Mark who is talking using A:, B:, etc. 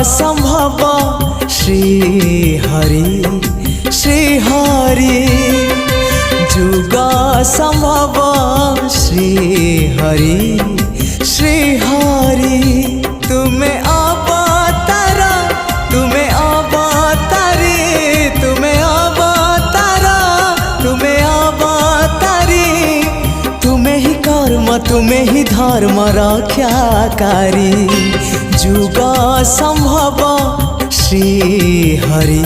A: संभव श्री हरि जुग संभव श्री हरि तुम्हें अवतार तुम्हें अवतारी तुम्हें अवतार तुम्हें अवतारी तुम्हें ही कर्म तुम्हें ही धर्म रक्षाकारी जुग संभव श्री हरि